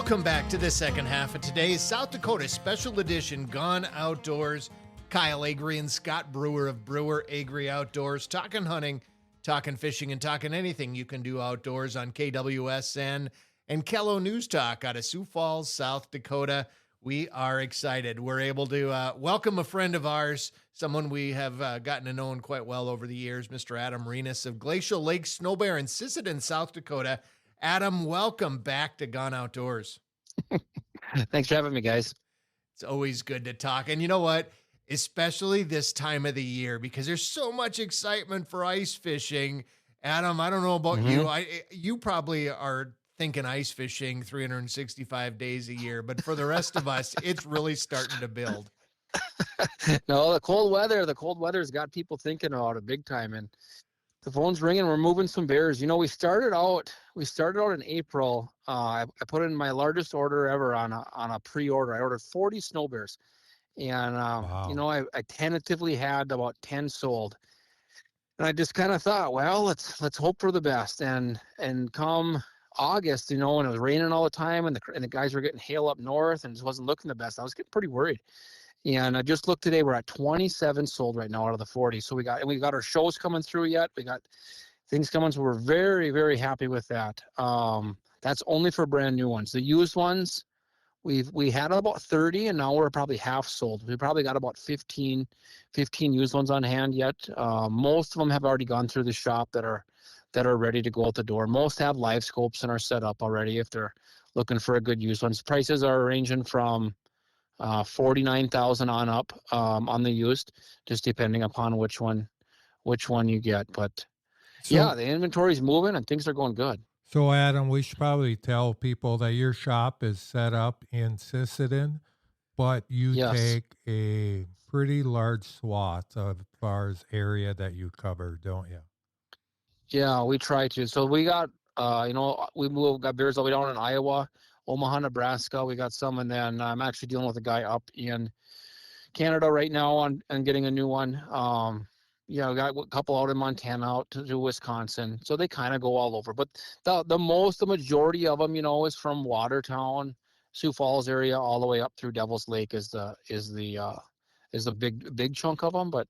Welcome back to the second half of today's South Dakota Special Edition Gone Outdoors. Kyle Agri and Scott Brewer of Brewer Agri Outdoors, talking hunting, talking fishing, and talking anything you can do outdoors on KWSN and Kello News Talk out of Sioux Falls, South Dakota. We are excited. We're able to welcome a friend of ours, someone we have gotten to know quite well over the years, Mr. Adam Rinas of Glacial Lakes SnoBear in Sisseton, South Dakota. Adam, welcome back to Gone Outdoors. Thanks for having me, guys. It's always good to talk. And you know what? Especially this time of the year, because there's so much excitement for ice fishing. Adam, I don't know about you. You probably are thinking ice fishing 365 days a year, but for the rest of us, it's really starting to build. No, the cold weather's got people thinking about it big time, and the phone's ringing. We're moving some bears. You know, we started out in April. I put in my largest order ever on a pre-order. I ordered 40 SnoBears, and Wow. you know, I tentatively had about 10 sold, and I just kind of thought, well, let's hope for the best. And come August, you know, when it was raining all the time, and the guys were getting hail up north, and it just wasn't looking the best, I was getting pretty worried. And I just looked today, we're at 27 sold right now out of the 40. So we got our shows coming through yet. We got things coming. So we're very, very happy with that. That's only for brand new ones. The used ones, we had about 30, and now we're probably half sold. We probably got about 15 used ones on hand yet. Most of them have already gone through the shop that are ready to go out the door. Most have live scopes and are set up already if they're looking for a good used ones. Prices are ranging from $49,000 on up on the used, just depending upon which one you get. But yeah, the inventory's moving and things are going good. So Adam, we should probably tell people that your shop is set up in Sisseton, but you take a pretty large swath as far as area that you cover, don't you? Yeah, we try to. So we got we got bears all the way down in Iowa, Omaha, Nebraska. We got some, and then I'm actually dealing with a guy up in Canada right now on getting a new one. We got a couple out in Montana, out to Wisconsin. So they kind of go all over. But the majority of them, you know, is from Watertown, Sioux Falls area, all the way up through Devil's Lake is the big chunk of them. But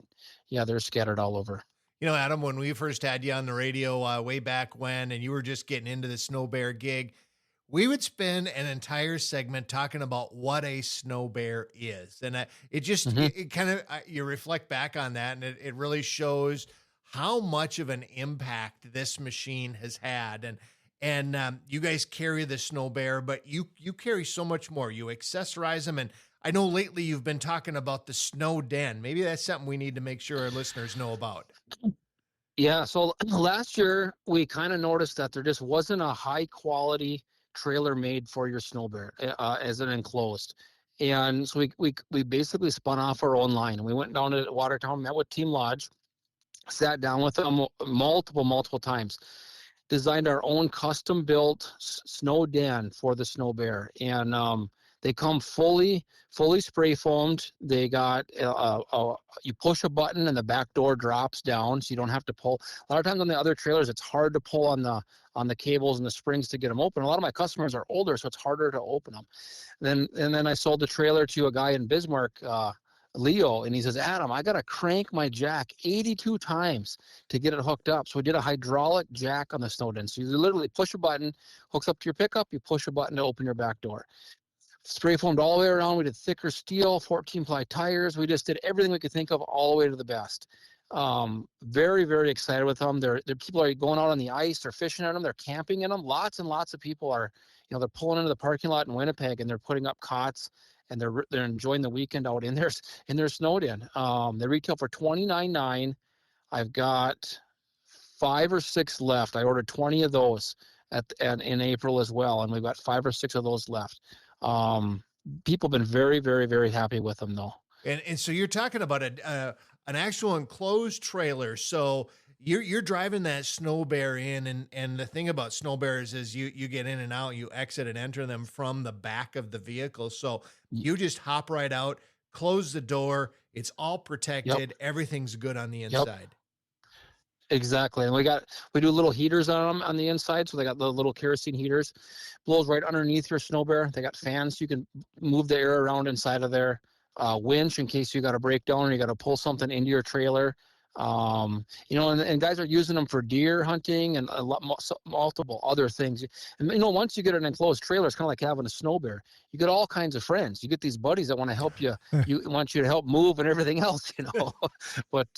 yeah, they're scattered all over. You know, Adam, when we first had you on the radio way back when, and you were just getting into the SnoBear gig, we would spend an entire segment talking about what a SnoBear is. And it just, it kind of, you reflect back on that, and it really shows how much of an impact this machine has had. And you guys carry the SnoBear, but you carry so much more. You accessorize them. And I know lately you've been talking about the SnoDen. Maybe that's something we need to make sure our listeners know about. Yeah. So last year we kind of noticed that there just wasn't a high quality trailer made for your SnoBear as an enclosed. And so we basically spun off our own line, and we went down to Watertown, met with Team Lodge, sat down with them multiple times, designed our own custom built SnoDen for the SnoBear. And they come fully spray foamed. They got you push a button and the back door drops down, so you don't have to pull. A lot of times on the other trailers, it's hard to pull on the cables and the springs to get them open. A lot of my customers are older, so it's harder to open them. Then I sold the trailer to a guy in Bismarck, Leo, and he says, Adam, I got to crank my jack 82 times to get it hooked up. So we did a hydraulic jack on the SnoDen. So you literally push a button, hooks up to your pickup, you push a button to open your back door. Spray foamed all the way around. We did thicker steel, 14-ply tires. We just did everything we could think of all the way to the best. Very, very excited with them. They're people are going out on the ice. They're fishing at them. They're camping in them. Lots and lots of people are, they're pulling into the parking lot in Winnipeg, and they're putting up cots, and they're enjoying the weekend out in their SnoDen. They retail for $29.9. I've got 5 or 6 left. I ordered 20 of those in April as well, and we've got 5 or 6 of those left. People have been very, very, very happy with them though. And so you're talking about an actual enclosed trailer. So you're driving that SnoBear in, and the thing about SnoBears is you get in and out, you exit and enter them from the back of the vehicle. So you just hop right out, close the door. It's all protected. Yep. Everything's good on the inside. Exactly. And we do little heaters on them on the inside. So they got the little kerosene heaters, blows right underneath your SnoBear. They got fans. You can move the air around inside of their winch in case you got to break down or you got to pull something into your trailer. And guys are using them for deer hunting and multiple other things. And, once you get an enclosed trailer, it's kind of like having a SnoBear. You get all kinds of friends. You get these buddies that want to help you. You want you to help move and everything else, But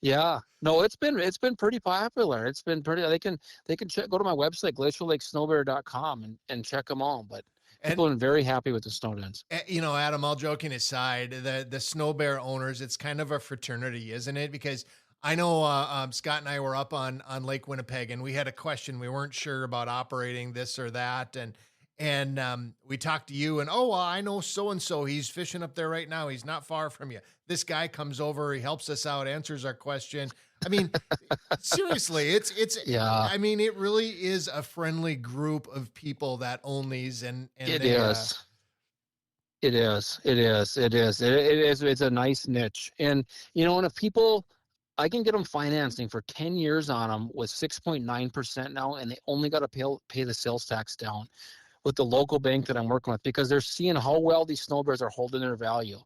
yeah, no, it's been pretty popular. It's been pretty. They can go to my website glaciallakesnobear.com and check them all. But people have been very happy with the SnoDens. Adam, all joking aside, the SnoBear owners, it's kind of a fraternity, isn't it? Because I know Scott and I were up on Lake Winnipeg, and we had a question. We weren't sure about operating this or that, and we talked to you, and I know so and so. He's fishing up there right now. He's not far from you. This guy comes over. He helps us out, answers our question. I mean, seriously, it's yeah. I mean, it really is a friendly group of people that own these, and it is. It is. It's a nice niche, and and if people, I can get them financing for 10 years on them with 6.9% now, and they only got to pay the sales tax down with the local bank that I'm working with, because they're seeing how well these SnoBears are holding their value.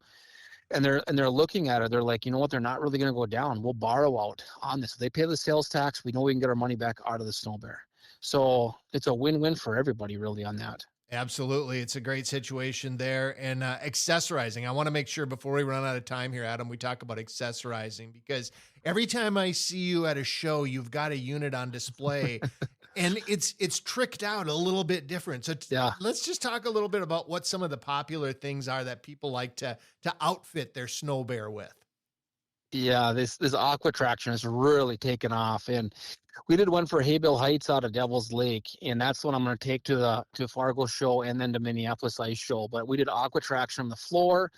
And they're looking at it. They're like, you know what? They're not really going to go down. We'll borrow out on this. If they pay the sales tax, we know we can get our money back out of the SnoBear. So it's a win-win for everybody, really, on that. Absolutely. It's a great situation there. And accessorizing, I want to make sure before we run out of time here, Adam, we talk about accessorizing, because every time I see you at a show, you've got a unit on display. And it's tricked out a little bit different. So let's just talk a little bit about what some of the popular things are that people like to outfit their SnoBear with. Yeah, this aqua traction has really taken off, and we did one for Haybill Heights out of Devil's Lake, and that's what I'm going to take to Fargo show and then to Minneapolis Ice Show. But we did aqua traction on the floor,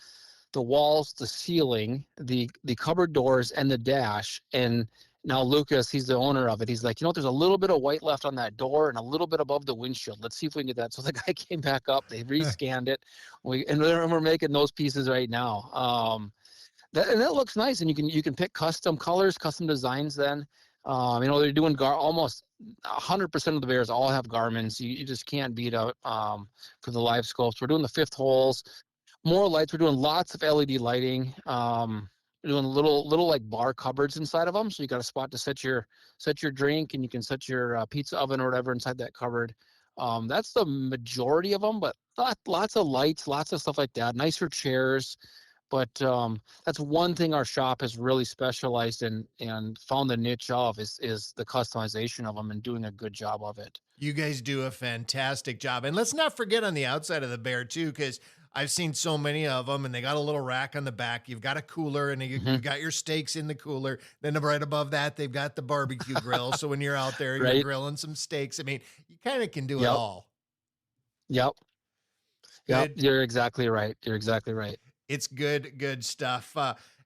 the walls, the ceiling, the cupboard doors, and the dash. And now Lucas, he's the owner of it. He's like, there's a little bit of white left on that door and a little bit above the windshield. Let's see if we can get that. So the guy came back up. They rescanned it. We're making those pieces right now. That looks nice, and you can pick custom colors, custom designs. Then, they're doing almost 100% of the bears all have Garmin's. You just can't beat out for the live scopes. We're doing the fifth holes, more lights. We're doing lots of LED lighting. We're doing little like bar cupboards inside of them, so you got a spot to set your drink, and you can set your pizza oven or whatever inside that cupboard. That's the majority of them, but lots of lights, lots of stuff like that. Nicer chairs. But that's one thing our shop has really specialized in and found the niche of is the customization of them and doing a good job of it. You guys do a fantastic job. And let's not forget on the outside of the bear too, because I've seen so many of them, and they got a little rack on the back. You've got a cooler, and you've got your steaks in the cooler. Then right above that, they've got the barbecue grill. So when you're out there, you're grilling some steaks. I mean, you kind of can do it all. Yep. You're exactly right. It's good stuff.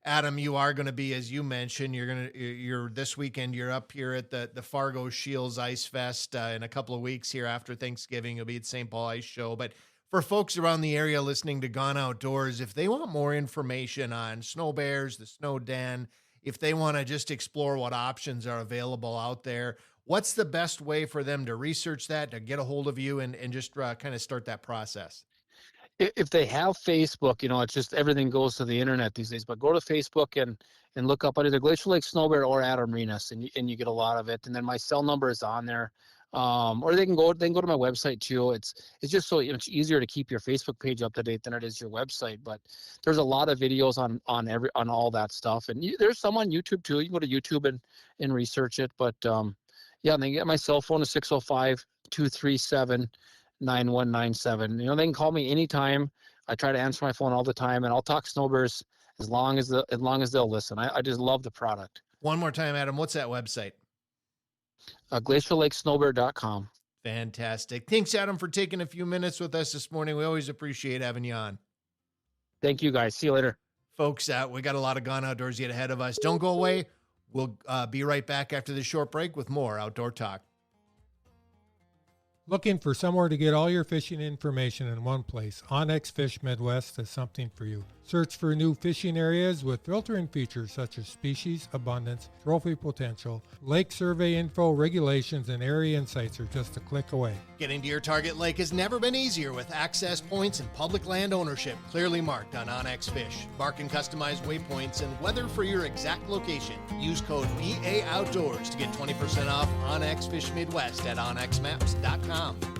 Adam, you are going to be, as you mentioned, you're this weekend, you're up here at the Fargo Shields Ice Fest in a couple of weeks here after Thanksgiving. You'll be at St. Paul Ice Show. But for folks around the area listening to Gone Outdoors, if they want more information on SnoBears, the SnoDen, if they want to just explore what options are available out there, what's the best way for them to research that, to get a hold of you and just kind of start that process? If they have Facebook, it's just everything goes to the internet these days. But go to Facebook and look up either Glacial Lakes SnoBear or Adam Rinas, and you get a lot of it. And then my cell number is on there, or they can go to my website too. It's just so it's easier to keep your Facebook page up to date than it is your website. But there's a lot of videos on all that stuff, and there's some on YouTube too. You can go to YouTube and research it. But and they get my cell phone is 605-237. 9197. They can call me anytime. I try to answer my phone all the time, and I'll talk SnoBears as long as they'll listen. I just love the product. One more time, Adam, what's that website? GlacialLakesSnoBear.com. Fantastic. Thanks, Adam, for taking a few minutes with us this morning. We always appreciate having you on. Thank you, guys. See you later. Folks, we got a lot of Gone Outdoors yet ahead of us. Don't go away. We'll be right back after this short break with more Outdoor Talk. Looking for somewhere to get all your fishing information in one place? Onyx Fish Midwest has something for you. Search for new fishing areas with filtering features such as species, abundance, trophy potential, lake survey info, regulations, and area insights are just a click away. Getting to your target lake has never been easier with access points and public land ownership clearly marked on Onyx Fish. Mark and customize waypoints and weather for your exact location. Use code BA Outdoors to get 20% off Onyx Fish Midwest at onyxmaps.com.